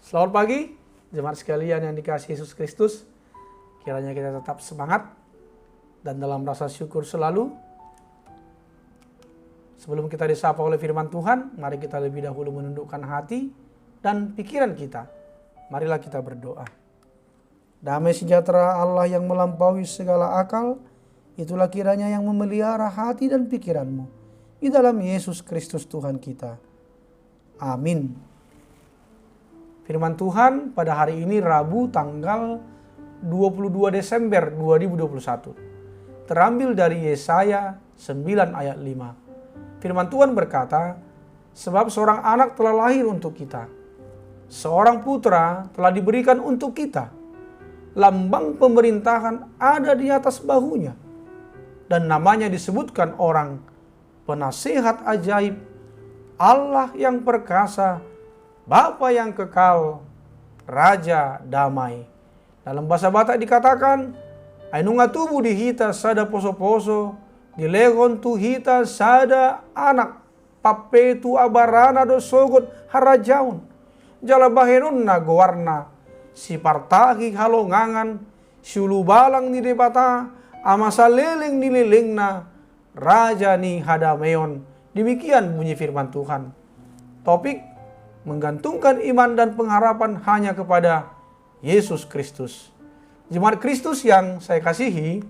Selamat pagi, jemaat sekalian yang dikasihi Yesus Kristus. Kiranya kita tetap semangat dan dalam rasa syukur selalu. Sebelum kita disapa oleh firman Tuhan, mari kita lebih dahulu menundukkan hati dan pikiran kita. Marilah kita berdoa. Damai sejahtera Allah yang melampaui segala akal, itulah kiranya yang memelihara hati dan pikiranmu. Di dalam Yesus Kristus Tuhan kita. Amin. Firman Tuhan pada hari ini Rabu tanggal 22 Desember 2021. Terambil dari Yesaya 9 ayat 5. Firman Tuhan berkata, sebab seorang anak telah lahir untuk kita. Seorang putra telah diberikan untuk kita. Lambang pemerintahan ada di atas bahunya. Dan namanya disebutkan orang Penasihat ajaib, Allah yang perkasa, Bapa yang kekal, Raja damai. Dalam bahasa Batak dikatakan, Ainunga tubuh dihita sada poso-poso, dilegon tu hita sada anak, papetu abarana do sogot harajaun, jala bahenun na gowarna, si partahi halongangan, si ulubalang ni debata, amasa leleng ni lelengna, Raja ni hadameon. Demikian bunyi firman Tuhan. Topik menggantungkan iman dan pengharapan hanya kepada Yesus Kristus. Jemaat Kristus yang saya kasihi,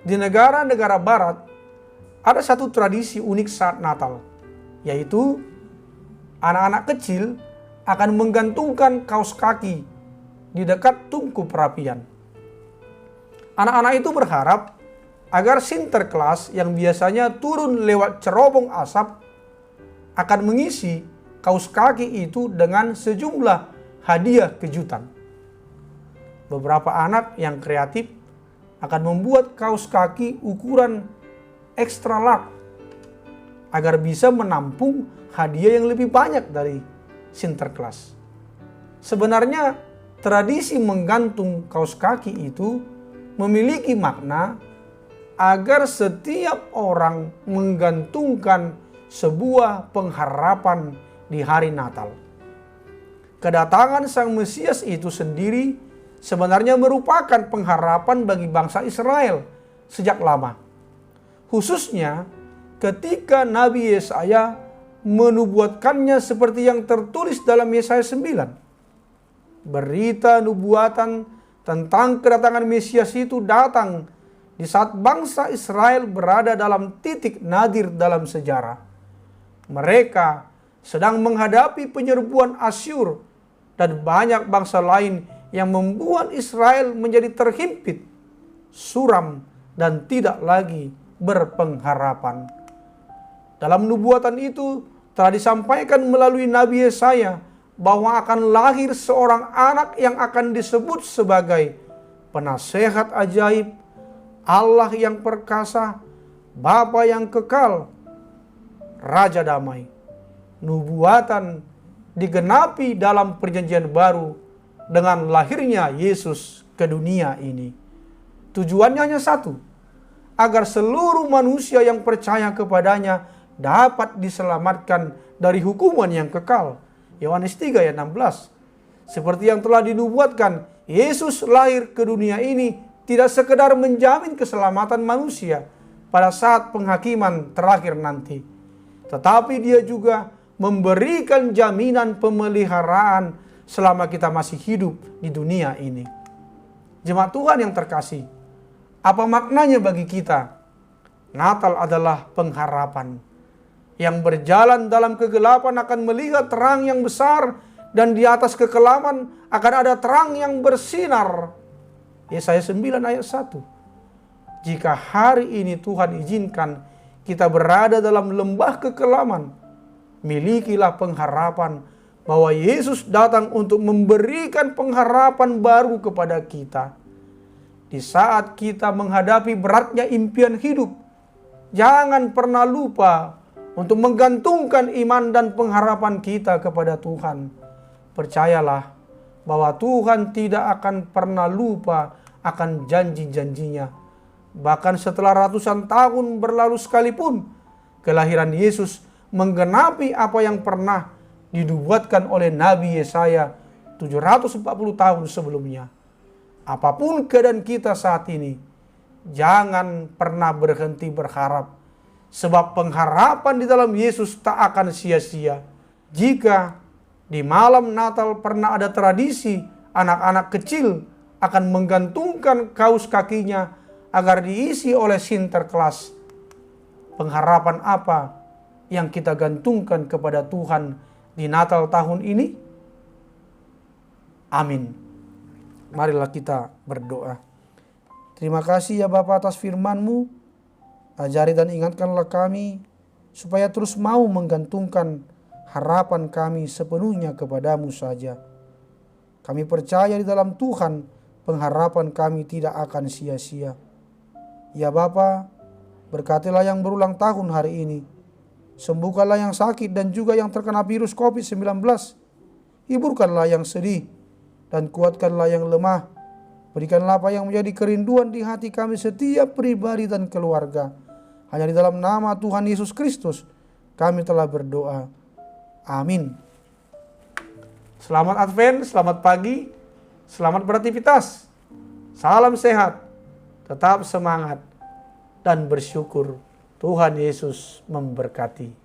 di negara-negara barat ada satu tradisi unik saat Natal, yaitu anak-anak kecil akan menggantungkan kaos kaki di dekat tungku perapian. Anak-anak itu berharap agar Sinterklas yang biasanya turun lewat cerobong asap akan mengisi kaos kaki itu dengan sejumlah hadiah kejutan. Beberapa anak yang kreatif akan membuat kaos kaki ukuran extra large agar bisa menampung hadiah yang lebih banyak dari Sinterklas. Sebenarnya tradisi menggantung kaos kaki itu memiliki makna agar setiap orang menggantungkan sebuah pengharapan di hari Natal. Kedatangan Sang Mesias itu sendiri sebenarnya merupakan pengharapan bagi bangsa Israel sejak lama. Khususnya ketika Nabi Yesaya menubuatkannya seperti yang tertulis dalam Yesaya 9. Berita nubuatan tentang kedatangan Mesias itu datang di saat bangsa Israel berada dalam titik nadir dalam sejarah. Mereka sedang menghadapi penyerbuan Asyur dan banyak bangsa lain yang membuat Israel menjadi terhimpit, suram, dan tidak lagi berpengharapan. Dalam nubuatan itu telah disampaikan melalui Nabi Yesaya bahwa akan lahir seorang anak yang akan disebut sebagai Penasihat ajaib, Allah yang perkasa, Bapa yang kekal, Raja damai. Nubuatan digenapi dalam perjanjian baru dengan lahirnya Yesus ke dunia ini. Tujuannya hanya satu, agar seluruh manusia yang percaya kepadanya dapat diselamatkan dari hukuman yang kekal. Yohanes 3 ayat 16. Seperti yang telah dinubuatkan, Yesus lahir ke dunia ini tidak sekedar menjamin keselamatan manusia pada saat penghakiman terakhir nanti, tetapi dia juga memberikan jaminan pemeliharaan selama kita masih hidup di dunia ini. Jemaat Tuhan yang terkasih, apa maknanya bagi kita? Natal adalah pengharapan. Yang berjalan dalam kegelapan akan melihat terang yang besar, dan di atas kekelaman akan ada terang yang bersinar. Yesaya 9 ayat 1. Jika hari ini Tuhan izinkan kita berada dalam lembah kekelaman, milikilah pengharapan bahwa Yesus datang untuk memberikan pengharapan baru kepada kita. Di saat kita menghadapi beratnya impian hidup, jangan pernah lupa untuk menggantungkan iman dan pengharapan kita kepada Tuhan. Percayalah bahwa Tuhan tidak akan pernah lupa akan janji-janjinya. Bahkan setelah ratusan tahun berlalu sekalipun, kelahiran Yesus menggenapi apa yang pernah dinubuatkan oleh Nabi Yesaya 740 tahun sebelumnya. Apapun keadaan kita saat ini, jangan pernah berhenti berharap. Sebab pengharapan di dalam Yesus tak akan sia-sia. Jika di malam Natal pernah ada tradisi anak-anak kecil akan menggantungkan kaus kakinya agar diisi oleh Sinterklas, pengharapan apa yang kita gantungkan kepada Tuhan di Natal tahun ini? Amin. Marilah kita berdoa. Terima kasih ya Bapa atas firman-Mu. Ajari dan ingatkanlah kami supaya terus mau menggantungkan harapan kami sepenuhnya kepadamu saja. Kami percaya di dalam Tuhan pengharapan kami tidak akan sia-sia. Ya Bapa, berkatilah yang berulang tahun hari ini. Sembuhkanlah yang sakit dan juga yang terkena virus COVID-19. Hiburkanlah yang sedih dan kuatkanlah yang lemah. Berikanlah apa yang menjadi kerinduan di hati kami setiap pribadi dan keluarga. Hanya di dalam nama Tuhan Yesus Kristus kami telah berdoa. Amin. Selamat Advent, selamat pagi, selamat beraktivitas. Salam sehat, tetap semangat, dan bersyukur. Tuhan Yesus memberkati.